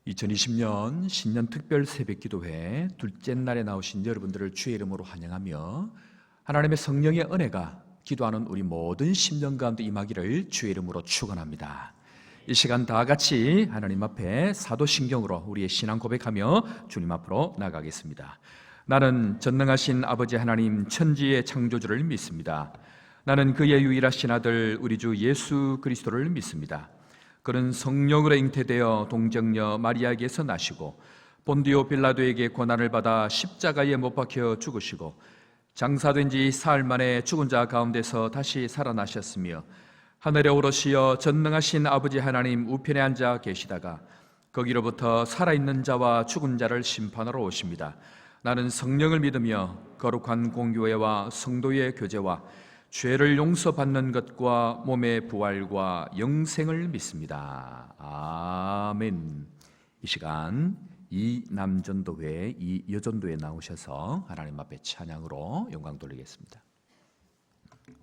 2020년 신년 특별 새벽기도회 둘째 날에 나오신 여러분들을 주의 이름으로 환영하며 하나님의 성령의 은혜가 기도하는 우리 모든 심령 가운데 임하기를 주의 이름으로 축원합니다. 이 시간 다 같이 하나님 앞에 사도신경으로 우리의 신앙 고백하며 주님 앞으로 나가겠습니다. 나는 전능하신 아버지 하나님 천지의 창조주를 믿습니다. 나는 그의 유일하신 아들 우리 주 예수 그리스도를 믿습니다. 그는 성령으로 잉태되어 동정녀 마리아에게서 나시고 본디오 빌라도에게 고난을 받아 십자가에 못 박혀 죽으시고 장사된 지 사흘 만에 죽은 자 가운데서 다시 살아나셨으며 하늘에 오르시어 전능하신 아버지 하나님 우편에 앉아 계시다가 거기로부터 살아있는 자와 죽은 자를 심판하러 오십니다. 나는 성령을 믿으며 거룩한 공교회와 성도의 교제와 죄를 용서받는 것과 몸의 부활과 영생을 믿습니다. 아멘. 이 시간 이 남전도회, 이 여전도에 나오셔서 하나님 앞에 찬양으로 영광 돌리겠습니다.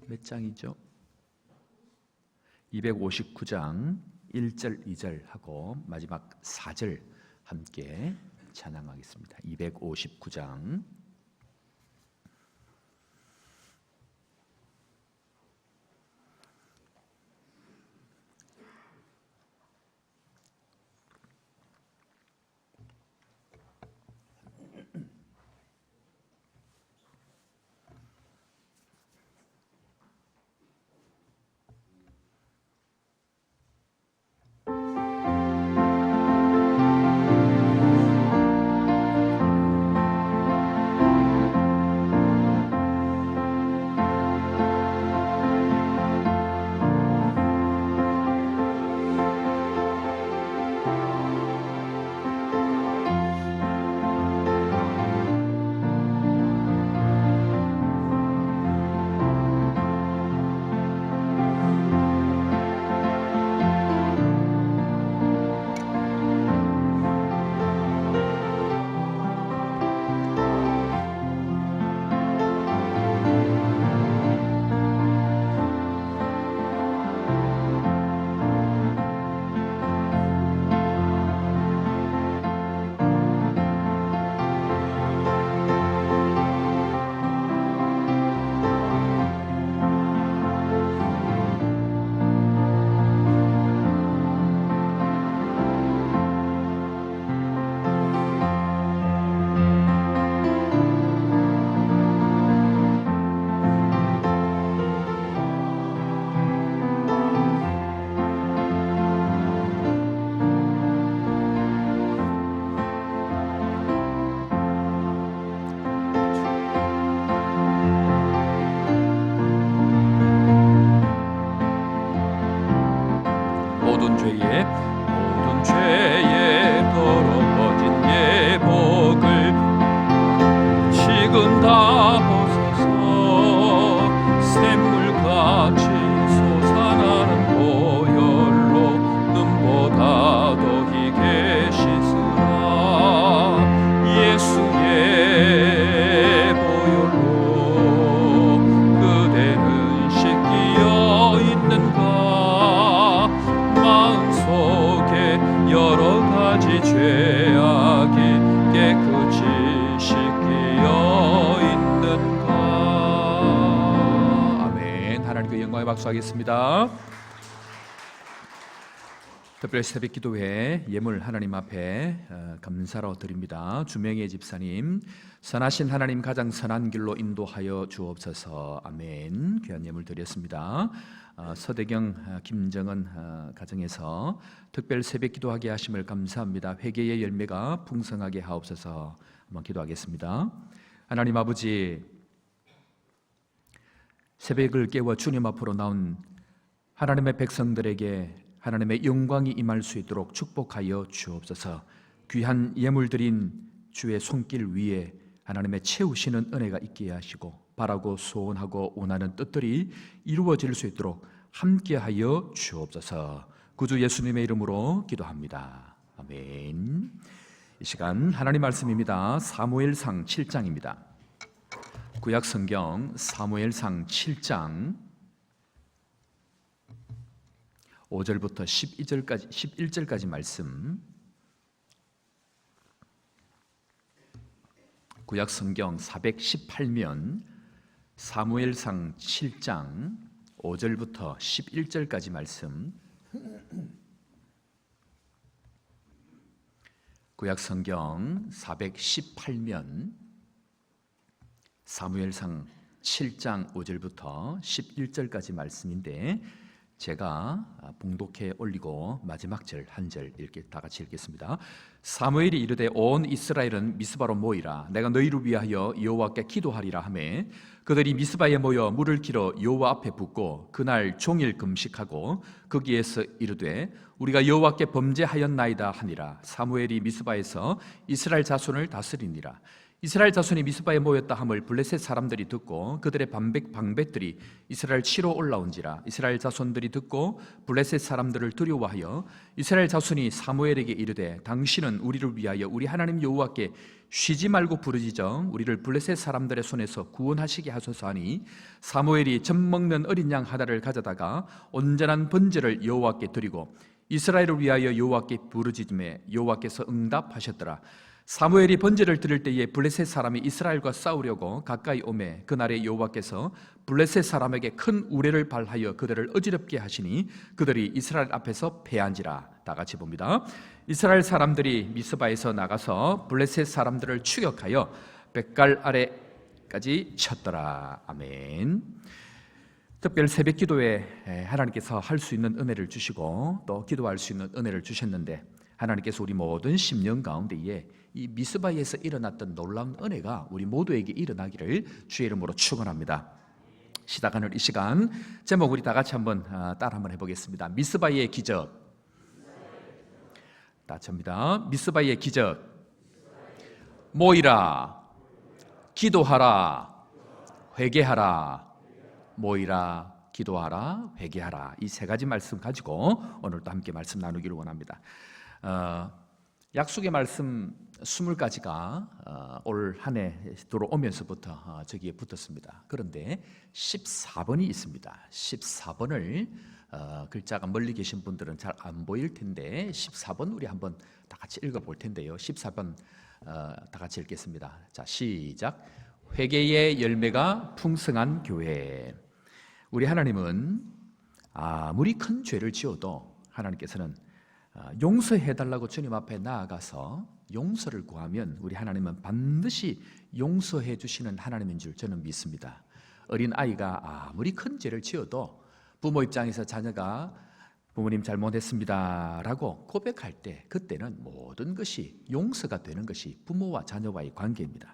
몇 장이죠? 259장 1절, 2절 하고 마지막 4절 함께 찬양하겠습니다. 259장 모든 죄에 더러워진 예복을 지금 다 벗어서 샘물같이 솟아나는 보혈로 눈보다 더히 계시으라. 예수의 보혈로 그대는 씻기어 있는가. 마음속에 여러 가지 죄악이 깨끗이 씻기어 있는가. 아멘. 하나님께 영광의 박수 하겠습니다. 특별 새벽 기도회 예물 하나님 앞에 감사로 드립니다. 주명의 집사님, 선하신 하나님 가장 선한 길로 인도하여 주옵소서. 아멘. 귀한 예물 드렸습니다. 서대경 김정은 가정에서 특별 새벽 기도하게 하심을 감사합니다. 회개의 열매가 풍성하게 하옵소서. 한번 기도하겠습니다. 하나님 아버지, 새벽을 깨워 주님 앞으로 나온 하나님의 백성들에게 하나님의 영광이 임할 수 있도록 축복하여 주옵소서. 귀한 예물 드린 주의 손길 위에 하나님의 채우시는 은혜가 있게 하시고 바라고 소원하고 원하는 뜻들이 이루어질 수 있도록 함께하여 주옵소서. 구주 예수님의 이름으로 기도합니다. 아멘. 이 시간 하나님 말씀입니다. 사무엘상 7장입니다. 구약 성경 사무엘상 7장 5절부터 11절까지 말씀 구약 성경 418면 사무엘상 7장 5절부터 11절까지 말씀, 구약 성경 418면 사무엘상 7장 5절부터 11절까지 말씀인데, 제가 봉독해 올리고 마지막 절 한 절 다 같이 읽겠습니다. 사무엘이 이르되 온 이스라엘은 미스바로 모이라. 내가 너희를 위하여 여호와께 기도하리라 하매 그들이 미스바에 모여 물을 길어 여호와 앞에 붓고 그날 종일 금식하고 거기에서 이르되 우리가 여호와께 범죄하였나이다 하니라. 사무엘이 미스바에서 이스라엘 자손을 다스리니라. 이스라엘 자손이 미스바에 모였다 함을 블레셋 사람들이 듣고 그들의 방백들이 이스라엘 치러 올라온지라. 이스라엘 자손들이 듣고 블레셋 사람들을 두려워하여 이스라엘 자손이 사무엘에게 이르되 당신은 우리를 위하여 우리 하나님 여호와께 쉬지 말고 부르짖어 우리를 블레셋 사람들의 손에서 구원하시게 하소서 하니, 사무엘이 젖 먹는 어린 양 하나를 가져다가 온전한 번제를 여호와께 드리고 이스라엘을 위하여 여호와께 부르짖음에 여호와께서 응답하셨더라. 사무엘이 번제를 드릴 때에 블레셋 사람이 이스라엘과 싸우려고 가까이 오매 그날에 여호와께서 블레셋 사람에게 큰 우레를 발하여 그들을 어지럽게 하시니 그들이 이스라엘 앞에서 패한지라. 다 같이 봅니다. 이스라엘 사람들이 미스바에서 나가서 블레셋 사람들을 추격하여 벳갈 아래까지 쳤더라. 아멘. 특별 새벽 기도에 하나님께서 할 수 있는 은혜를 주시고 또 기도할 수 있는 은혜를 주셨는데, 하나님께서 우리 모든 심령 가운데에 이 미스바에서 일어났던 놀라운 은혜가 우리 모두에게 일어나기를 주의 이름으로 축원합니다. 시작하는 이 시간 제목 우리 다 같이 한번 따라 한번 해보겠습니다. 미스바의 기적. 따숩니다. 미스바의 기적. 모이라, 기도하라, 회개하라. 모이라, 기도하라, 회개하라. 이 세 가지 말씀 가지고 오늘도 함께 말씀 나누기를 원합니다. 약속의 말씀 20가지가 올 한 해 들어오면서부터 저기에 붙었습니다. 그런데 14번이 있습니다. 14번을 글자가 멀리 계신 분들은 잘 안 보일 텐데 14번 우리 한번 다 같이 읽어볼 텐데요. 14번 다 같이 읽겠습니다. 자, 시작. 회개의 열매가 풍성한 교회. 우리 하나님은 아무리 큰 죄를 지어도 하나님께서는 용서해달라고 주님 앞에 나아가서 용서를 구하면 우리 하나님은 반드시 용서해 주시는 하나님인 줄 저는 믿습니다. 어린 아이가 아무리 큰 죄를 지어도 부모 입장에서 자녀가 부모님 잘못했습니다 라고 고백할 때 그때는 모든 것이 용서가 되는 것이 부모와 자녀와의 관계입니다.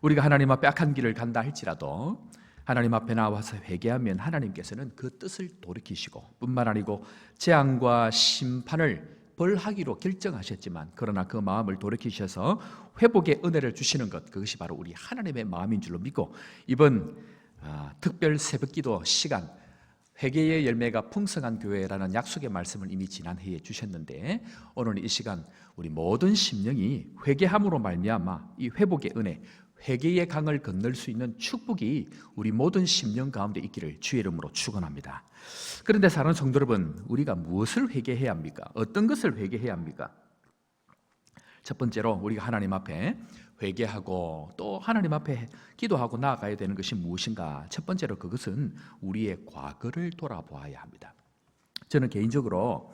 우리가 하나님 앞에 악한 길을 간다 할지라도 하나님 앞에 나와서 회개하면 하나님께서는 그 뜻을 돌이키시고 뿐만 아니고 재앙과 심판을 벌하기로 결정하셨지만 그러나 그 마음을 돌이키셔서 회복의 은혜를 주시는 것, 그것이 바로 우리 하나님의 마음인 줄로 믿고 이번 특별 새벽기도 시간 회개의 열매가 풍성한 교회라는 약속의 말씀을 이미 지난해에 주셨는데 오늘 이 시간 우리 모든 심령이 회개함으로 말미암아 이 회복의 은혜, 회개의 강을 건널 수 있는 축복이 우리 모든 심령 가운데 있기를 주의 이름으로 축원합니다. 그런데 사랑하는 성도 여러분, 우리가 무엇을 회개해야 합니까? 어떤 것을 회개해야 합니까? 첫 번째로 우리가 하나님 앞에 회개하고 또 하나님 앞에 기도하고 나아가야 되는 것이 무엇인가? 첫 번째로 그것은 우리의 과거를 돌아보아야 합니다. 저는 개인적으로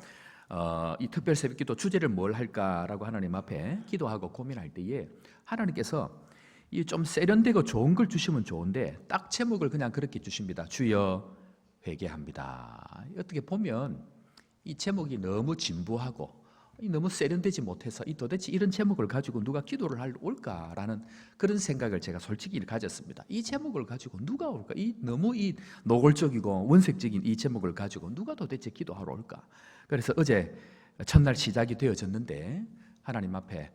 이 특별 새벽기도 주제를 뭘 할까라고 하나님 앞에 기도하고 고민할 때에 하나님께서 이 좀 세련되고 좋은 걸 주시면 좋은데 딱 제목을 그냥 그렇게 주십니다. 주여 회개합니다. 어떻게 보면 이 제목이 너무 진부하고 너무 세련되지 못해서 도대체 이런 제목을 가지고 누가 기도를 하러 올까라는 그런 생각을 제가 솔직히 가졌습니다. 이 제목을 가지고 누가 올까? 너무 노골적이고 원색적인 이 제목을 가지고 누가 도대체 기도하러 올까? 그래서 어제 첫날 시작이 되어졌는데 하나님 앞에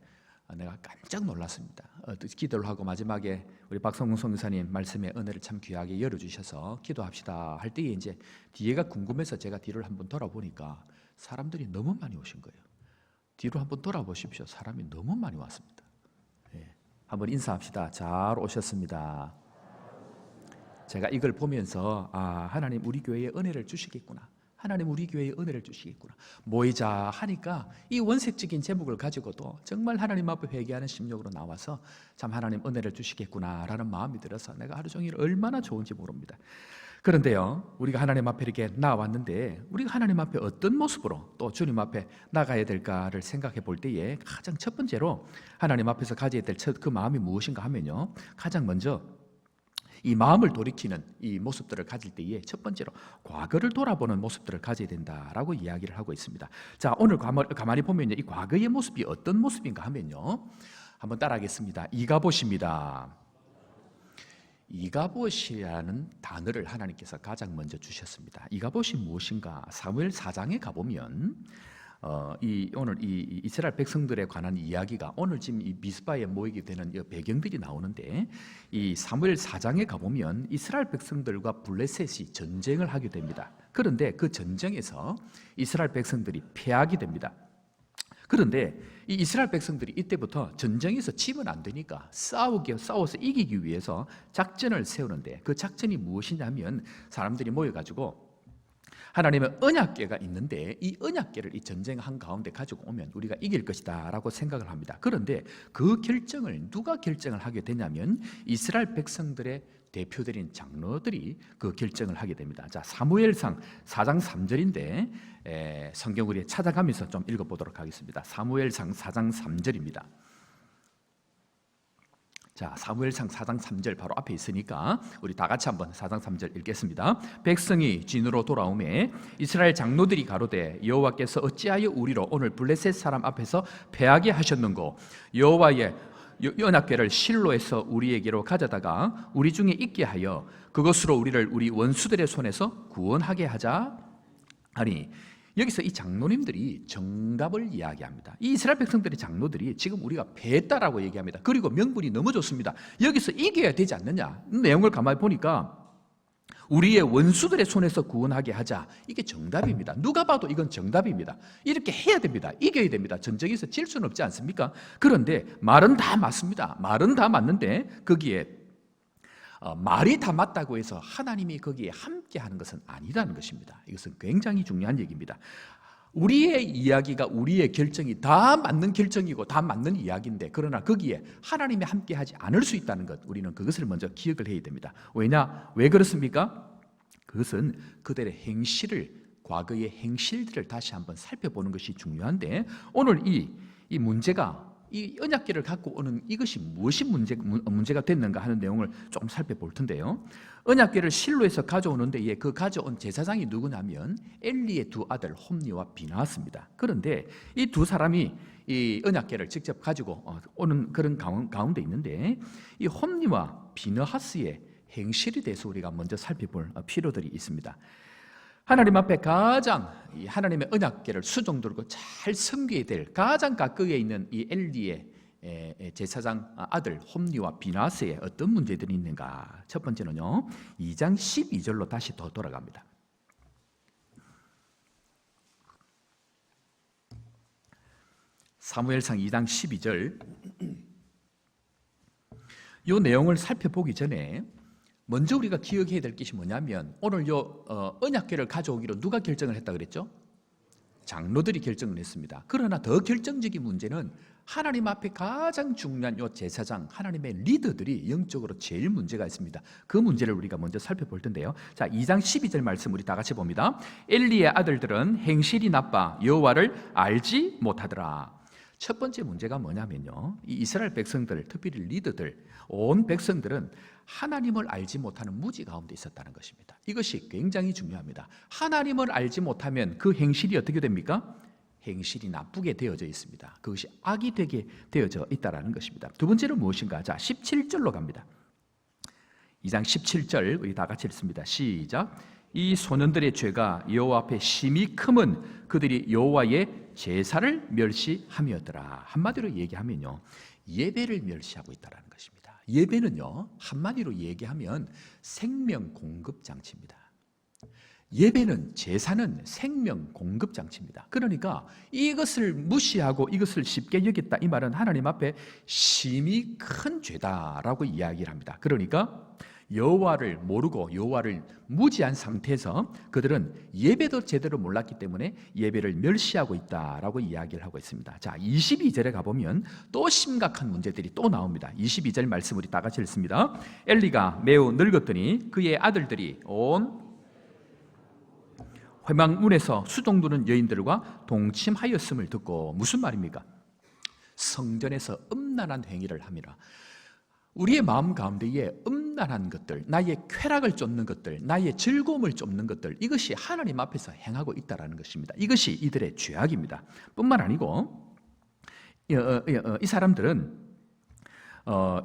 내가 깜짝 놀랐습니다. 기도를 하고 마지막에 우리 박성웅 선교사님 말씀의 은혜를 참 귀하게 열어주셔서 기도합시다 할 때에 이제 뒤에가 궁금해서 제가 뒤를 한번 돌아보니까 사람들이 너무 많이 오신 거예요. 뒤로 한번 돌아보십시오. 사람이 너무 많이 왔습니다. 한번 인사합시다. 잘 오셨습니다. 제가 이걸 보면서 하나님 우리 교회에 은혜를 주시겠구나. 하나님 우리 교회에 은혜를 주시겠구나. 모이자 하니까 이 원색적인 제목을 가지고도 정말 하나님 앞에 회개하는 심령으로 나와서 참 하나님 은혜를 주시겠구나라는 마음이 들어서 내가 하루 종일 얼마나 좋은지 모릅니다. 그런데요, 우리가 하나님 앞에 이렇게 나왔는데 우리가 하나님 앞에 어떤 모습으로 또 주님 앞에 나가야 될까를 생각해 볼 때에 가장 첫 번째로 하나님 앞에서 가져야 될 그 마음이 무엇인가 하면요, 가장 먼저 이 마음을 돌이키는 이 모습들을 가질 때에 첫 번째로 과거를 돌아보는 모습들을 가져야 된다라고 이야기를 하고 있습니다. 자, 오늘 가만히 보면요, 이 과거의 모습이 어떤 모습인가 하면요, 한번 따라하겠습니다. 이가봇입니다. 이가봇이라는 단어를 하나님께서 가장 먼저 주셨습니다. 이가봇이 무엇인가? 사무엘 4장에 가보면 오늘 이 이스라엘 백성들에 관한 이야기가 오늘 지금 이 미스바에 모이게 되는 이 배경들이 나오는데, 이 사무엘 4장에 가보면 이스라엘 백성들과 블레셋이 전쟁을 하게 됩니다. 그런데 그 전쟁에서 이스라엘 백성들이 패하게 됩니다. 그런데 이 이스라엘 백성들이 이때부터 전쟁에서 지면 안 되니까 싸워서 이기기 위해서 작전을 세우는데, 그 작전이 무엇이냐면 사람들이 모여가지고 하나님의 언약궤가 있는데 이 언약궤를 이 전쟁 한가운데 가지고 오면 우리가 이길 것이다 라고 생각을 합니다. 그런데 그 결정을 누가 결정을 하게 되냐면 이스라엘 백성들의 대표들인 장로들이 그 결정을 하게 됩니다. 자, 사무엘상 4장 3절인데 성경 우리 찾아가면서 좀 읽어보도록 하겠습니다. 사무엘상 4장 3절입니다. 자, 사무엘상 4장 3절 바로 앞에 있으니까 우리 다 같이 한번 4장 3절 읽겠습니다. 백성이 진으로 돌아오매 이스라엘 장로들이 가로되 여호와께서 어찌하여 우리로 오늘 블레셋 사람 앞에서 패하게 하셨는고, 여호와의 언약궤를 실로에서 우리에게로 가져다가 우리 중에 있게 하여 그것으로 우리를 우리 원수들의 손에서 구원하게 하자 하니, 여기서 이 장로님들이 정답을 이야기합니다. 이 이스라엘 백성들의 장로들이 지금 우리가 패했다라고 얘기합니다. 그리고 명분이 너무 좋습니다. 여기서 이겨야 되지 않느냐, 내용을 가만히 보니까 우리의 원수들의 손에서 구원하게 하자, 이게 정답입니다. 누가 봐도 이건 정답입니다. 이렇게 해야 됩니다. 이겨야 됩니다. 전쟁에서 질 수는 없지 않습니까? 그런데 말은 다 맞습니다. 말은 다 맞는데 거기에 말이 다 맞다고 해서 하나님이 거기에 함께하는 것은 아니라는 것입니다. 이것은 굉장히 중요한 얘기입니다. 우리의 이야기가, 우리의 결정이 다 맞는 결정이고 다 맞는 이야기인데, 그러나 거기에 하나님이 함께하지 않을 수 있다는 것, 우리는 그것을 먼저 기억을 해야 됩니다. 왜 그렇습니까? 그것은 그들의 행실을, 과거의 행실들을 다시 한번 살펴보는 것이 중요한데, 오늘 이 문제가, 이 언약궤를 갖고 오는 이것이 무엇이 문제가 됐는가 하는 내용을 조금 살펴볼 텐데요. 언약궤를 실로에서 가져오는데 그 가져온 제사장이 누구냐면 엘리의 두 아들 홈니와 비나하스입니다. 그런데 이 두 사람이 이 언약궤를 직접 가지고 오는 그런 가운데 있는데, 이 홈니와 비나하스의 행실에 대해서 우리가 먼저 살펴볼 필요들이 있습니다. 하나님 앞에 가장 하나님의 언약궤를 수종 들고 잘 섬겨야 될 가장 가까이에 있는 이 엘리의 제사장 아들 홈니와 비나스의 어떤 문제들이 있는가? 첫 번째는요, 2장 12절로 다시 더 돌아갑니다. 사무엘상 2장 12절, 이 내용을 살펴보기 전에 먼저 우리가 기억해야 될 것이 뭐냐면, 오늘 언약궤를 가져오기로 누가 결정을 했다 그랬죠? 장로들이 결정을 했습니다. 그러나 더 결정적인 문제는 하나님 앞에 가장 중요한 제사장, 하나님의 리더들이 영적으로 제일 문제가 있습니다. 그 문제를 우리가 먼저 살펴볼 텐데요. 자, 2장 12절 말씀 우리 다 같이 봅니다. 엘리의 아들들은 행실이 나빠 여호와를 알지 못하더라. 첫 번째 문제가 뭐냐면요, 이 이스라엘 백성들, 특별히 리더들, 온 백성들은 하나님을 알지 못하는 무지 가운데 있었다는 것입니다. 이것이 굉장히 중요합니다. 하나님을 알지 못하면 그 행실이 어떻게 됩니까? 행실이 나쁘게 되어져 있습니다. 그것이 악이 되게 되어져 있다는 것입니다. 두 번째는 무엇인가? 자, 17절로 갑니다. 2장 17절 우리 다 같이 읽습니다. 시작. 이 소년들의 죄가 여호와 앞에 심히 크면 그들이 여호와의 제사를 멸시함이었더라. 한마디로 얘기하면요, 예배를 멸시하고 있다는 것입니다. 예배는요, 한마디로 얘기하면 생명 공급 장치입니다. 예배는, 제사는 생명 공급 장치입니다. 그러니까 이것을 무시하고 이것을 쉽게 여겼다, 이 말은 하나님 앞에 심히 큰 죄다라고 이야기를 합니다. 그러니까 여호와를 모르고 여호와를 무지한 상태에서 그들은 예배도 제대로 몰랐기 때문에 예배를 멸시하고 있다라고 이야기를 하고 있습니다. 자, 22절에 가보면 또 심각한 문제들이 또 나옵니다. 22절 말씀 우리 다 같이 읽습니다. 엘리가 매우 늙었더니 그의 아들들이 온 회막문에서 수종 두는 여인들과 동침하였음을 듣고, 무슨 말입니까? 성전에서 음란한 행위를 합니다. 우리의 마음 가운데에 음란한 것들, 나의 쾌락을 쫓는 것들, 나의 즐거움을 쫓는 것들, 이것이 하나님 앞에서 행하고 있다는 것입니다. 이것이 이들의 죄악입니다. 뿐만 아니고 이 사람들은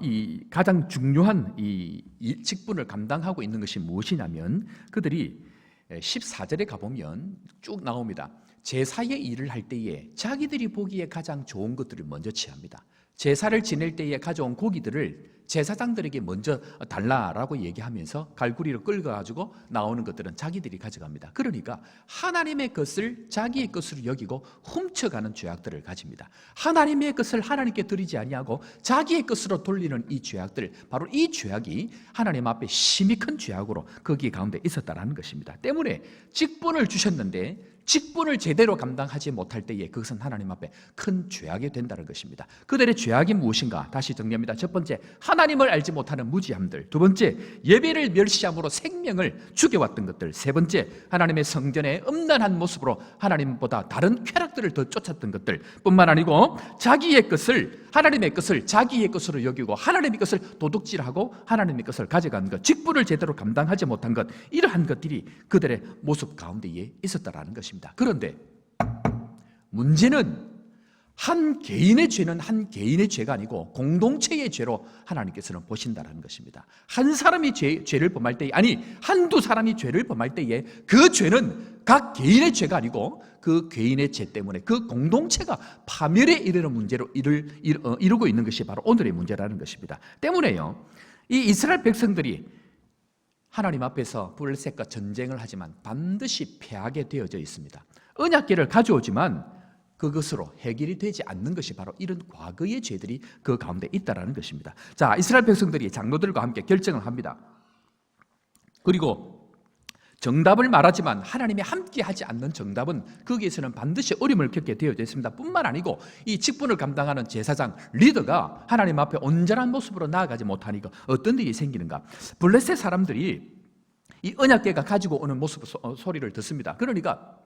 이 가장 중요한 이 직분을 감당하고 있는 것이 무엇이냐면, 그들이 14절에 가보면 쭉 나옵니다. 제사의 일을 할 때에 자기들이 보기에 가장 좋은 것들을 먼저 취합니다. 제사를 지낼 때에 가져온 고기들을 제사장들에게 먼저 달라라고 얘기하면서 갈구리를 끌어가지고 나오는 것들은 자기들이 가져갑니다. 그러니까 하나님의 것을 자기의 것으로 여기고 훔쳐가는 죄악들을 가집니다. 하나님의 것을 하나님께 드리지 아니하고 자기의 것으로 돌리는 이 죄악들, 바로 이 죄악이 하나님 앞에 심히 큰 죄악으로 거기 가운데 있었다는 것입니다. 때문에 직분을 주셨는데 직분을 제대로 감당하지 못할 때에 그것은 하나님 앞에 큰 죄악이 된다는 것입니다. 그들의 죄악이 무엇인가? 다시 정리합니다. 첫 번째, 하나님을 알지 못하는 무지함들. 두 번째, 예배를 멸시함으로 생명을 죽여왔던 것들. 세 번째, 하나님의 성전의 음란한 모습으로 하나님보다 다른 쾌락들을 더 쫓았던 것들 뿐만 아니고 자기의 것을, 하나님의 것을 자기의 것으로 여기고 하나님의 것을 도둑질하고 하나님의 것을 가져간 것, 직분을 제대로 감당하지 못한 것, 이러한 것들이 그들의 모습 가운데에 있었다는 것입니다. 그런데 문제는 한 개인의 죄는 한 개인의 죄가 아니고 공동체의 죄로 하나님께서는 보신다는 것입니다. 한 사람이 죄를 범할 때에, 아니 한두 사람이 죄를 범할 때에 그 죄는 각 개인의 죄가 아니고 그 개인의 죄 때문에 그 공동체가 파멸에 이르는 문제로 이루고 있는 것이 바로 오늘의 문제라는 것입니다. 때문에요, 이 이스라엘 백성들이 하나님 앞에서 블레셋과 전쟁을 하지만 반드시 패하게 되어져 있습니다. 언약궤를 가져오지만 그것으로 해결이 되지 않는 것이 바로 이런 과거의 죄들이 그 가운데 있다는 것입니다. 자, 이스라엘 백성들이 장로들과 함께 결정을 합니다. 그리고 정답을 말하지만 하나님이 함께하지 않는 정답은 거기에서는 반드시 어려움을 겪게 되어져 있습니다. 뿐만 아니고 이 직분을 감당하는 제사장, 리더가 하나님 앞에 온전한 모습으로 나아가지 못하니까 어떤 일이 생기는가? 블레셋 사람들이 이 언약궤가 가지고 오는 모습 소리를 듣습니다. 그러니까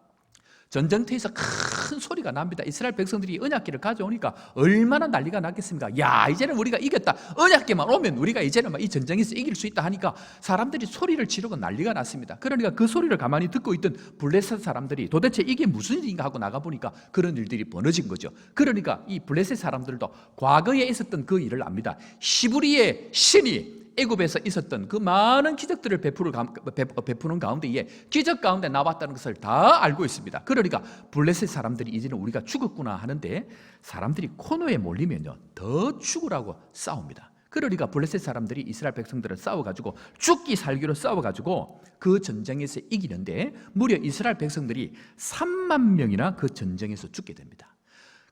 전쟁터에서 큰 소리가 납니다. 이스라엘 백성들이 언약궤를 가져오니까 얼마나 난리가 났겠습니까? 야, 이제는 우리가 이겼다. 언약궤만 오면 우리가 이제는 이 전쟁에서 이길 수 있다 하니까 사람들이 소리를 지르고 난리가 났습니다. 그러니까 그 소리를 가만히 듣고 있던 블레셋 사람들이 도대체 이게 무슨 일인가 하고 나가보니까 그런 일들이 벌어진 거죠. 그러니까 이 블레셋 사람들도 과거에 있었던 그 일을 압니다. 시브리의 신이 애굽에서 있었던 그 많은 기적들을 베푸는 가운데에 기적 가운데 나왔다는 것을 다 알고 있습니다. 그러니까 블레셋 사람들이 이제는 우리가 죽었구나 하는데 사람들이 코너에 몰리면요 더 죽으라고 싸웁니다. 그러니까 블레셋 사람들이 이스라엘 백성들을 싸워가지고 죽기 살기로 싸워가지고 그 전쟁에서 이기는데 무려 이스라엘 백성들이 3만 명이나 그 전쟁에서 죽게 됩니다.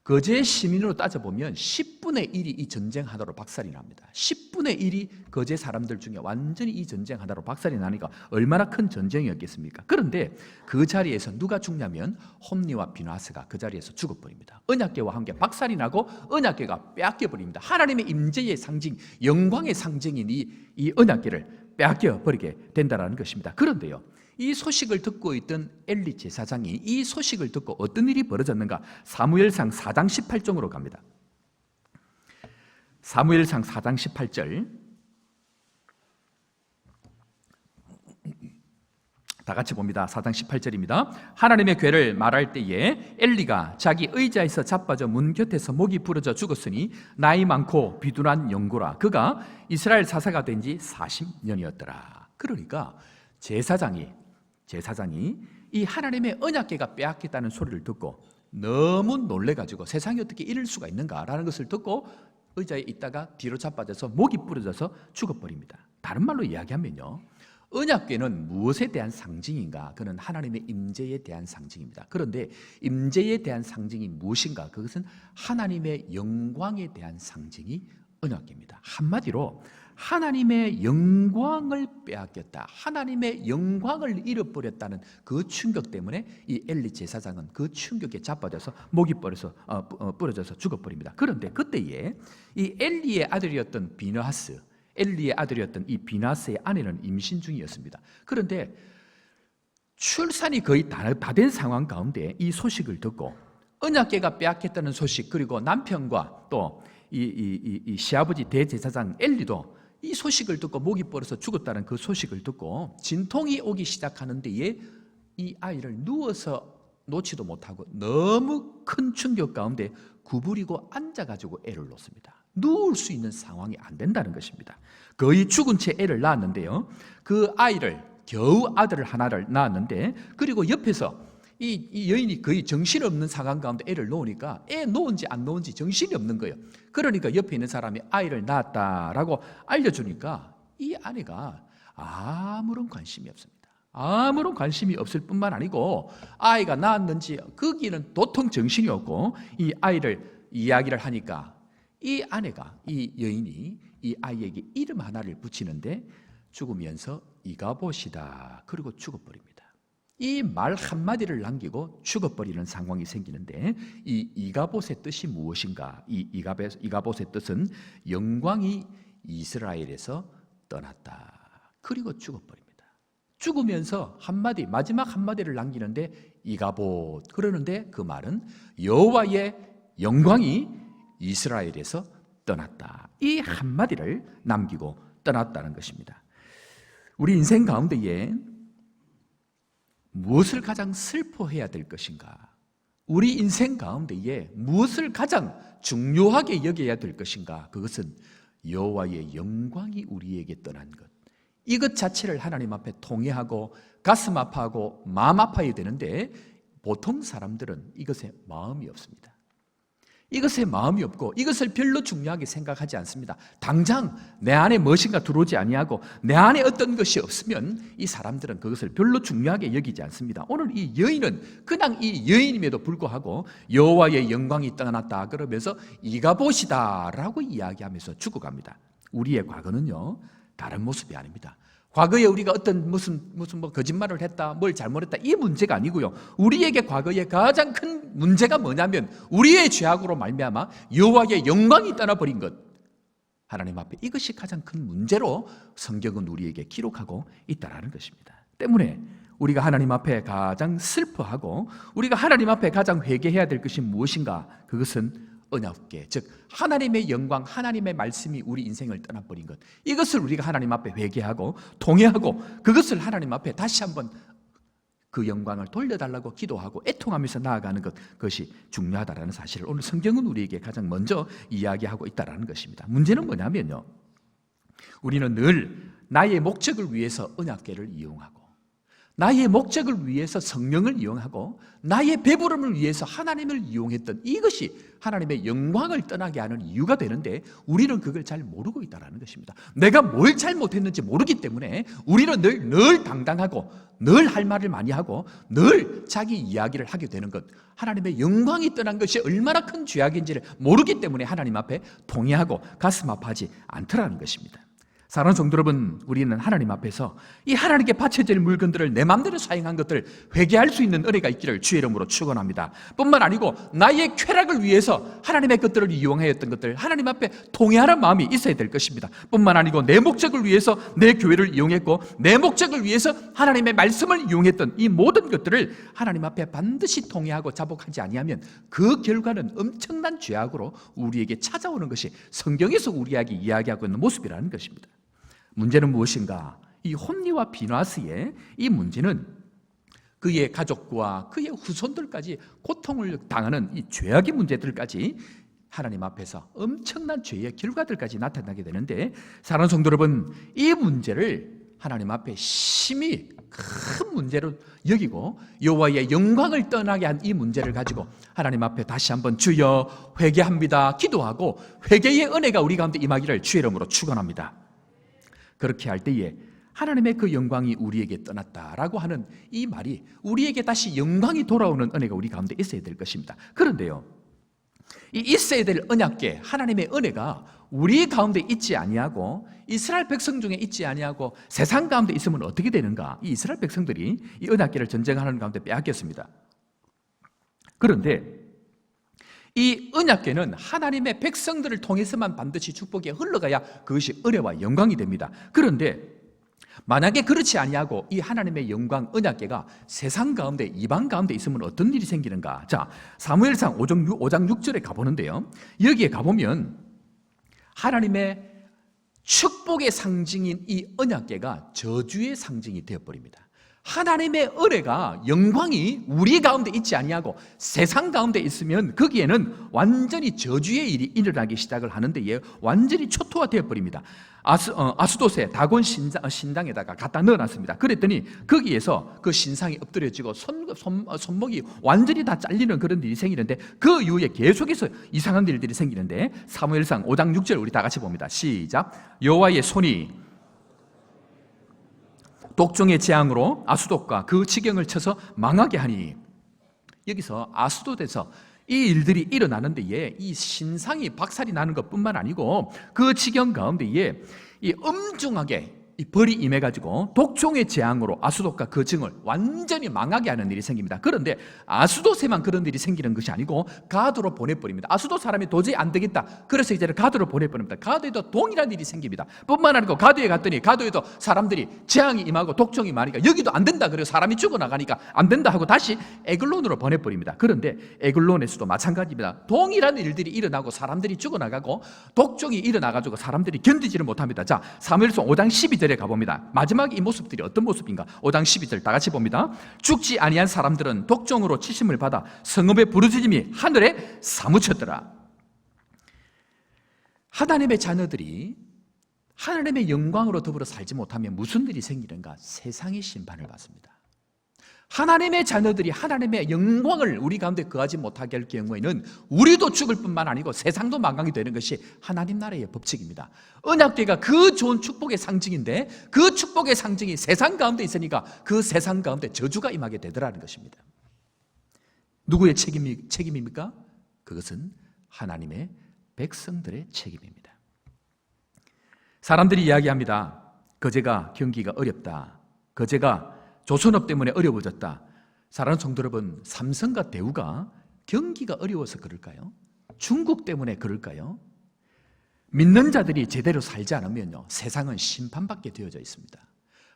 거제 시민으로 따져보면 10분의 1이 이 전쟁 하나로 박살이 납니다. 10분의 1이 거제 사람들 중에 완전히 이 전쟁 하나로 박살이 나니까 얼마나 큰 전쟁이었겠습니까? 그런데 그 자리에서 누가 죽냐면 홈리와 비나스가 그 자리에서 죽어버립니다. 언약궤와 함께 박살이 나고 언약궤가 빼앗겨버립니다. 하나님의 임재의 상징, 영광의 상징인 이 언약궤를 빼앗겨버리게 된다는 것입니다. 그런데요, 이 소식을 듣고 있던 엘리 제사장이 이 소식을 듣고 어떤 일이 벌어졌는가? 사무엘상 4장 18절로 갑니다. 사무엘상 4장 18절 다 같이 봅니다. 4장 18절입니다. 하나님의 궤를 말할 때에 엘리가 자기 의자에서 자빠져 문 곁에서 목이 부러져 죽었으니 나이 많고 비둔한 영구라. 그가 이스라엘 사사가 된 지 40년이었더라. 그러니까 제사장이 이 하나님의 언약궤가 빼앗겼다는 소리를 듣고 너무 놀래가지고 세상에 어떻게 이럴 수가 있는가라는 것을 듣고 의자에 있다가 뒤로 자빠져서 목이 부러져서 죽어버립니다. 다른 말로 이야기하면요, 언약궤는 무엇에 대한 상징인가? 그는 하나님의 임재에 대한 상징입니다. 그런데 임재에 대한 상징이 무엇인가? 그것은 하나님의 영광에 대한 상징이 언약궤입니다. 한마디로 하나님의 영광을 빼앗겼다, 하나님의 영광을 잃어버렸다는 그 충격 때문에 이 엘리 제사장은 그 충격에 자빠져서 목이 부러져서 죽어버립니다. 그런데 그때에 이 엘리의 아들이었던 비느하스, 엘리의 아들이었던 이 비느하스의 아내는 임신 중이었습니다. 그런데 출산이 거의 다 된 상황 가운데 이 소식을 듣고 언약궤가 빼앗겼다는 소식, 그리고 남편과 또 이 시아버지 대제사장 엘리도 이 소식을 듣고 목이 벌어서 죽었다는 그 소식을 듣고 진통이 오기 시작하는 데에 이 아이를 누워서 놓지도 못하고 너무 큰 충격 가운데 구부리고 앉아가지고 애를 놓습니다. 누울 수 있는 상황이 안 된다는 것입니다. 거의 죽은 채 애를 낳았는데요, 그 아이를 겨우 아들을 하나를 낳았는데, 그리고 옆에서 이 여인이 거의 정신없는 상황 가운데 애를 놓으니까 애 놓은지 안 놓은지 정신이 없는 거예요. 그러니까 옆에 있는 사람이 아이를 낳았다라고 알려주니까 이 아내가 아무런 관심이 없습니다. 아무런 관심이 없을 뿐만 아니고 아이가 낳았는지 거기는 도통 정신이 없고, 이 아이를 이야기를 하니까 이 아내가, 이 여인이 이 아이에게 이름 하나를 붙이는데 죽으면서 이가봇이다, 그리고 죽어버립니다. 이 말 한마디를 남기고 죽어버리는 상황이 생기는데, 이 이가봇의 뜻이 무엇인가? 이 이가봇의 뜻은 영광이 이스라엘에서 떠났다, 그리고 죽어버립니다. 죽으면서 한마디, 마지막 한마디를 남기는데 이가봇, 그러는데 그 말은 여호와의 영광이 이스라엘에서 떠났다, 이 한마디를 남기고 떠났다는 것입니다. 우리 인생 가운데에 무엇을 가장 슬퍼해야 될 것인가? 우리 인생 가운데에 무엇을 가장 중요하게 여겨야 될 것인가? 그것은 여호와의 영광이 우리에게 떠난 것, 이것 자체를 하나님 앞에 통회하고 가슴 아파하고 마음 아파야 되는데, 보통 사람들은 이것에 마음이 없습니다. 이것에 마음이 없고 이것을 별로 중요하게 생각하지 않습니다. 당장 내 안에 무엇인가 들어오지 아니하고 내 안에 어떤 것이 없으면 이 사람들은 그것을 별로 중요하게 여기지 않습니다. 오늘 이 여인은 그냥 이 여인임에도 불구하고 여호와의 영광이 떠났다 그러면서 이가봇이다 라고 이야기하면서 죽어갑니다. 우리의 과거는요, 다른 모습이 아닙니다. 과거에 우리가 어떤 무슨 거짓말을 했다, 뭘 잘못했다, 이 문제가 아니고요, 우리에게 과거에 가장 큰 문제가 뭐냐면 우리의 죄악으로 말미암아 여호와의 영광이 떠나버린 것, 하나님 앞에 이것이 가장 큰 문제로 성경은 우리에게 기록하고 있다는 것입니다. 때문에 우리가 하나님 앞에 가장 슬퍼하고 우리가 하나님 앞에 가장 회개해야 될 것이 무엇인가? 그것은 언약궤, 즉 하나님의 영광, 하나님의 말씀이 우리 인생을 떠나버린 것, 이것을 우리가 하나님 앞에 회개하고 통회하고 그것을 하나님 앞에 다시 한번 그 영광을 돌려달라고 기도하고 애통하면서 나아가는 것, 그것이 중요하다는 사실을 오늘 성경은 우리에게 가장 먼저 이야기하고 있다는 것입니다. 문제는 뭐냐면요, 우리는 늘 나의 목적을 위해서 언약궤를 이용하고 나의 목적을 위해서 성령을 이용하고 나의 배부름을 위해서 하나님을 이용했던 이것이 하나님의 영광을 떠나게 하는 이유가 되는데, 우리는 그걸 잘 모르고 있다는 것입니다. 내가 뭘 잘못했는지 모르기 때문에 우리는 늘 당당하고 늘 할 말을 많이 하고 늘 자기 이야기를 하게 되는 것, 하나님의 영광이 떠난 것이 얼마나 큰 죄악인지를 모르기 때문에 하나님 앞에 통회하고 가슴 아파하지 않더라는 것입니다. 사랑하는 성도 여러분, 우리는 하나님 앞에서 이 하나님께 바쳐질 물건들을 내 마음대로 사용한 것들을 회개할 수 있는 은혜가 있기를 주의 이름으로 축원합니다. 뿐만 아니고 나의 쾌락을 위해서 하나님의 것들을 이용하였던 것들, 하나님 앞에 통회하는 마음이 있어야 될 것입니다. 뿐만 아니고 내 목적을 위해서 내 교회를 이용했고 내 목적을 위해서 하나님의 말씀을 이용했던 이 모든 것들을 하나님 앞에 반드시 통회하고 자복하지 아니하면 그 결과는 엄청난 죄악으로 우리에게 찾아오는 것이 성경에서 우리에게 이야기하고 있는 모습이라는 것입니다. 문제는 무엇인가? 이 홈리와 비느하스의 이 문제는 그의 가족과 그의 후손들까지 고통을 당하는 이 죄악의 문제들까지 하나님 앞에서 엄청난 죄의 결과들까지 나타나게 되는데, 사랑하는 성도 여러분, 이 문제를 하나님 앞에 심히 큰 문제로 여기고 여호와의 영광을 떠나게 한 이 문제를 가지고 하나님 앞에 다시 한번 주여 회개합니다 기도하고 회개의 은혜가 우리 가운데 임하기를 주의 이름으로 축원합니다. 그렇게 할 때에 하나님의 그 영광이 우리에게 떠났다라고 하는 이 말이 우리에게 다시 영광이 돌아오는 은혜가 우리 가운데 있어야 될 것입니다. 그런데요, 이 있어야 될 언약궤, 하나님의 은혜가 우리 가운데 있지 아니하고 이스라엘 백성 중에 있지 아니하고 세상 가운데 있으면 어떻게 되는가? 이 이스라엘 백성들이 이 언약궤를 전쟁하는 가운데 빼앗겼습니다. 그런데 이 언약궤는 하나님의 백성들을 통해서만 반드시 축복이 흘러가야 그것이 은혜와 영광이 됩니다. 그런데 만약에 그렇지 아니하고 이 하나님의 영광 언약궤가 세상 가운데 이방 가운데 있으면 어떤 일이 생기는가? 자, 사무엘상 5장 6절에 가보는데요, 여기에 가보면 하나님의 축복의 상징인 이 언약궤가 저주의 상징이 되어버립니다. 하나님의 은혜가, 영광이 우리 가운데 있지 아니하고 세상 가운데 있으면 거기에는 완전히 저주의 일이 일어나기 시작을 하는데 완전히 초토화되어 버립니다. 아스도세 다곤 신당에다가 갖다 넣어놨습니다. 그랬더니 거기에서 그 신상이 엎드려지고 손목이 완전히 다 잘리는 그런 일이 생기는데, 그 이후에 계속해서 이상한 일들이 생기는데, 사무엘상 5장 6절 우리 다 같이 봅니다. 시작. 여호와의 손이 독종의 재앙으로 아수돗과 그 지경을 쳐서 망하게 하니, 여기서 아수돗에서 이 일들이 일어나는데 이 신상이 박살이 나는 것뿐만 아니고 그 지경 가운데에 이 엄중하게 이 벌이 임해가지고 독종의 재앙으로 아수돗과 그 증을 완전히 망하게 하는 일이 생깁니다. 그런데 아수돗에만 그런 일이 생기는 것이 아니고 가드로 보내버립니다. 아수돗 사람이 도저히 안 되겠다, 그래서 이제는 가드로 보내버립니다. 가드에도 동일한 일이 생깁니다. 뿐만 아니고 가드에 갔더니 가드에도 사람들이 재앙이 임하고 독종이 많으니까 여기도 안 된다, 그래서 사람이 죽어나가니까 안 된다 하고 다시 에글론으로 보내버립니다. 그런데 에글론에서도 마찬가지입니다. 동일한 일들이 일어나고 사람들이 죽어나가고 독종이 일어나가지고 사람들이 견디지를 못합니다. 자, 사무엘상 5장 12절에 가봅니다. 마지막 이 모습들이 어떤 모습인가? 5장 12절 다 같이 봅니다. 죽지 아니한 사람들은 독종으로 치심을 받아 성읍의 부르짖음이 하늘에 사무쳤더라. 하나님의 자녀들이 하나님의 영광으로 더불어 살지 못하면 무슨 일이 생기는가? 세상의 심판을 받습니다. 하나님의 자녀들이 하나님의 영광을 우리 가운데 거하지 못하게 할 경우에는 우리도 죽을 뿐만 아니고 세상도 망하게 되는 것이 하나님 나라의 법칙입니다. 언약궤가 그 좋은 축복의 상징인데 그 축복의 상징이 세상 가운데 있으니까 그 세상 가운데 저주가 임하게 되더라는 것입니다. 누구의 책임입니까? 그것은 하나님의 백성들의 책임입니다. 사람들이 이야기합니다. 거제가 경기가 어렵다, 거제가 조선업 때문에 어려워졌다. 사랑하는 성도 여러분, 삼성과 대우가 경기가 어려워서 그럴까요? 중국 때문에 그럴까요? 믿는 자들이 제대로 살지 않으면요, 세상은 심판받게 되어져 있습니다.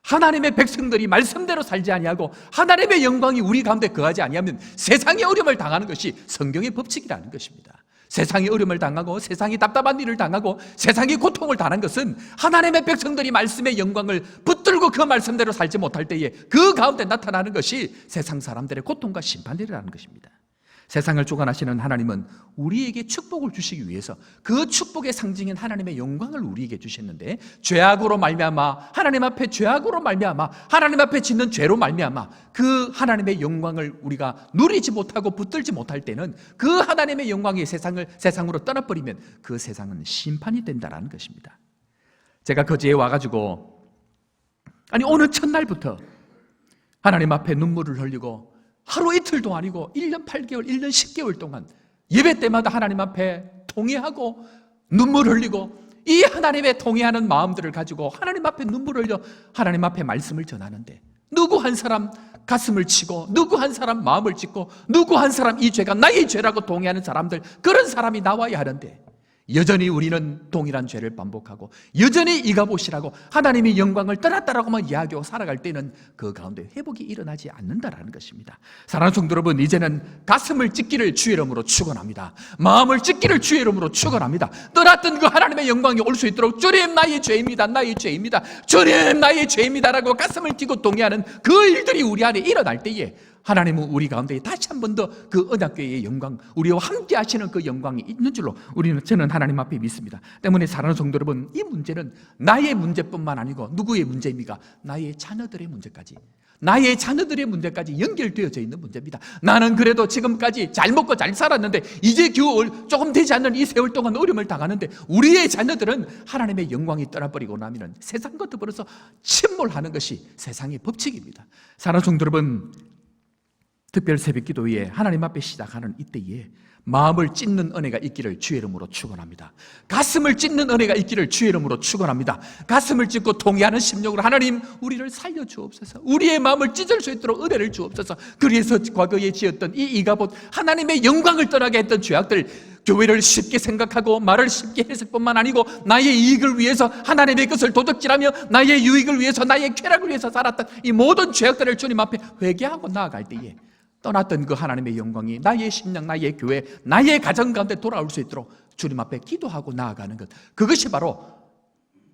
하나님의 백성들이 말씀대로 살지 아니하고 하나님의 영광이 우리 가운데 거하지 아니하면 세상의 어려움을 당하는 것이 성경의 법칙이라는 것입니다. 세상이 어려움을 당하고 세상이 답답한 일을 당하고 세상이 고통을 당한 것은 하나님의 백성들이 말씀의 영광을 붙들고 그 말씀대로 살지 못할 때에 그 가운데 나타나는 것이 세상 사람들의 고통과 심판이라는 것입니다. 세상을 주관하시는 하나님은 우리에게 축복을 주시기 위해서 그 축복의 상징인 하나님의 영광을 우리에게 주셨는데, 죄악으로 말미암아 하나님 앞에 죄악으로 말미암아 하나님 앞에 짓는 죄로 말미암아 그 하나님의 영광을 우리가 누리지 못하고 붙들지 못할 때는 그 하나님의 영광이 세상으로 떠나버리면 그 세상은 심판이 된다는 것입니다. 제가 거제에 와가지고 오늘 첫날부터 하나님 앞에 눈물을 흘리고 하루 이틀도 아니고 1년 8개월, 1년 10개월 동안 예배 때마다 하나님 앞에 통회하고 눈물 흘리고 이 하나님의 통회하는 마음들을 가지고 하나님 앞에 눈물 흘려 하나님 앞에 말씀을 전하는데, 누구 한 사람 가슴을 치고 누구 한 사람 마음을 찢고 누구 한 사람 이 죄가 나의 죄라고 동의하는 사람들, 그런 사람이 나와야 하는데 여전히 우리는 동일한 죄를 반복하고 여전히 이가봇이라고 하나님의 영광을 떠났다라고만 이야기하고 살아갈 때는 그 가운데 회복이 일어나지 않는다라는 것입니다. 사랑하는 성도 여러분, 이제는 가슴을 찢기를 주의 이름으로 축원합니다. 마음을 찢기를 주의 이름으로 축원합니다. 떠났던 그 하나님의 영광이 올 수 있도록 주님 나의 죄입니다, 나의 죄입니다, 주님 나의 죄입니다라고 가슴을 찢고 동의하는 그 일들이 우리 안에 일어날 때에 하나님은 우리 가운데 다시 한 번 더 그 언약궤의 영광, 우리와 함께 하시는 그 영광이 있는 줄로 저는 하나님 앞에 믿습니다. 때문에 사랑하는 성도 여러분, 이 문제는 나의 문제뿐만 아니고 누구의 문제입니까? 나의 자녀들의 문제까지, 나의 자녀들의 문제까지 연결되어져 있는 문제입니다. 나는 그래도 지금까지 잘 먹고 잘 살았는데 이제 겨우 조금 되지 않는 이 세월 동안 어려움을 당하는데 우리의 자녀들은 하나님의 영광이 떠나버리고 나면 세상과 더불어서 침몰하는 것이 세상의 법칙입니다. 사랑하는 성도 여러분, 특별 새벽기도에 하나님 앞에 시작하는 이때에 마음을 찢는 은혜가 있기를 주의 이름으로 축원합니다. 가슴을 찢는 은혜가 있기를 주의 이름으로 축원합니다. 가슴을 찢고 통회하는 심령으로 하나님 우리를 살려 주옵소서. 우리의 마음을 찢을 수 있도록 은혜를 주옵소서. 그래서 과거에 지었던 이 이가봇 하나님의 영광을 떠나게 했던 죄악들, 교회를 쉽게 생각하고 말을 쉽게 했을 뿐만 아니고 나의 이익을 위해서 하나님의 것을 도둑질하며 나의 유익을 위해서 나의 쾌락을 위해서 살았던 이 모든 죄악들을 주님 앞에 회개하고 나아갈 때에 떠났던 그 하나님의 영광이 나의 심령, 나의 교회, 나의 가정 가운데 돌아올 수 있도록 주님 앞에 기도하고 나아가는 것, 그것이 바로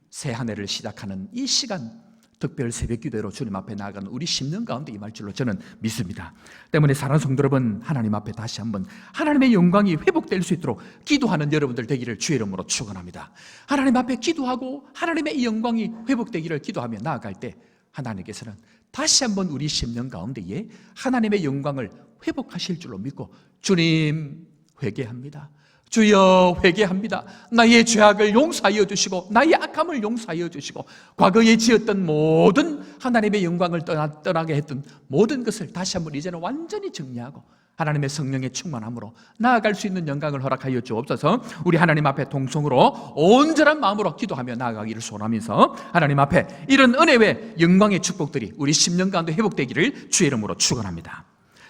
새 한 해를 시작하는 이 시간, 특별 새벽기도로 주님 앞에 나아가는 우리 심령 가운데 임할 줄로 저는 믿습니다. 때문에 사랑하는 성도 여러분, 하나님 앞에 다시 한번 하나님의 영광이 회복될 수 있도록 기도하는 여러분들 되기를 주의 이름으로 축원합니다. 하나님 앞에 기도하고 하나님의 이 영광이 회복되기를 기도하며 나아갈 때 하나님께서는 다시 한번 우리 심령 가운데에 하나님의 영광을 회복하실 줄로 믿고, 주님 회개합니다, 주여 회개합니다, 나의 죄악을 용서하여 주시고 나의 악함을 용서하여 주시고 과거에 지었던 모든 하나님의 영광을 떠나게 했던 모든 것을 다시 한번 이제는 완전히 정리하고 하나님의 성령의 충만함으로 나아갈 수 있는 영광을 허락하여 주옵소서. 우리 하나님 앞에 동성으로 온전한 마음으로 기도하며 나아가기를 소원하면서 하나님 앞에 이런 은혜의 영광의 축복들이 우리 심령 가운데 회복되기를 주의 이름으로 축원합니다.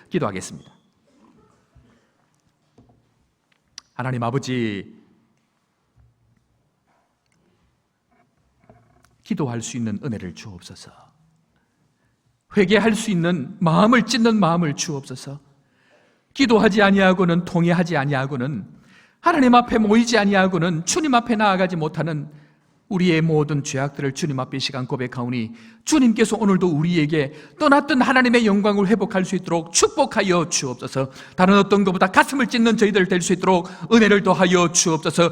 기도하겠습니다. 하나님 아버지, 기도할 수 있는 은혜를 주옵소서. 회개할 수 있는 마음을 찢는 마음을 주옵소서. 기도하지 아니하고는, 통회하지 아니하고는, 하나님 앞에 모이지 아니하고는 주님 앞에 나아가지 못하는 우리의 모든 죄악들을 주님 앞에 시간 고백하오니 주님께서 오늘도 우리에게 떠났던 하나님의 영광을 회복할 수 있도록 축복하여 주옵소서. 다른 어떤 것보다 가슴을 찢는 저희들 될 수 있도록 은혜를 더하여 주옵소서.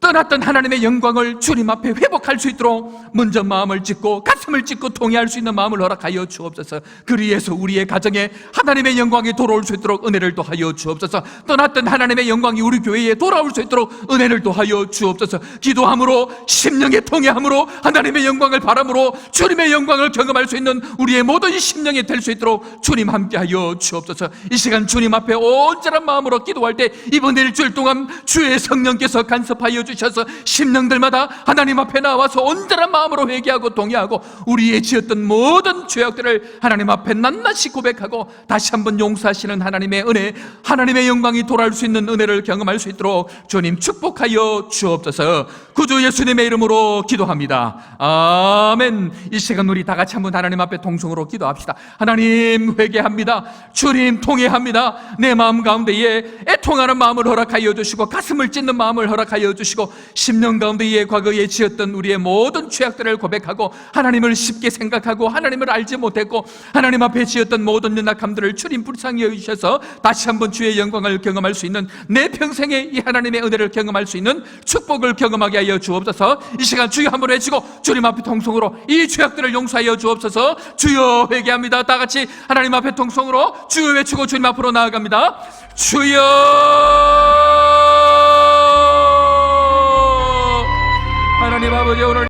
떠났던 하나님의 영광을 주님 앞에 회복할 수 있도록 먼저 마음을 찢고 가슴을 찢고 통회할 수 있는 마음을 허락하여 주옵소서. 그리해서 우리의 가정에 하나님의 영광이 돌아올 수 있도록 은혜를 더하여 주옵소서. 떠났던 하나님의 영광이 우리 교회에 돌아올 수 있도록 은혜를 더하여 주옵소서. 기도함으로, 심령의 통회함으로, 하나님의 영광을 바람으로 주님의 영광을 경험할 수 있는 우리의 모든 심령이 될 수 있도록 주님 함께하여 주옵소서. 이 시간 주님 앞에 온전한 마음으로 기도할 때 이번 일주일 동안 주의 성령께서 간섭하여 주셔서 심령들마다 하나님 앞에 나와서 온전한 마음으로 회개하고 동의하고 우리의 지었던 모든 죄악들을 하나님 앞에 낱낱이 고백하고 다시 한번 용서하시는 하나님의 은혜, 하나님의 영광이 돌아올 수 있는 은혜를 경험할 수 있도록 주님 축복하여 주옵소서. 구주 예수님의 이름으로 기도합니다. 아멘. 이 시간 우리 다 같이 한번 하나님 앞에 동성으로 기도합시다. 하나님 회개합니다. 주님 통회합니다. 내 마음 가운데에 애통하는 마음을 허락하여 주시고 가슴을 찢는 마음을 허락하여 주시고 심령 가운데에 과거에 지었던 우리의 모든 죄악들을 고백하고 하나님을 쉽게 생각하고 하나님을 알지 못했고 하나님 앞에 지었던 모든 연약함들을 주님 불쌍히 여기셔서 다시 한번 주의 영광을 경험할 수 있는, 내 평생에 이 하나님의 은혜를 경험할 수 있는 축복을 경험하게 하여 주옵소서. 이 시간 주여 한번 외치고 주님 앞에 통성으로 이 죄악들을 용서하여 주옵소서. 주여 회개합니다. 다 같이 하나님 앞에 통성으로 주여 외치고 주님 앞으로 나아갑니다. 주여, 하나님 아버지, 오늘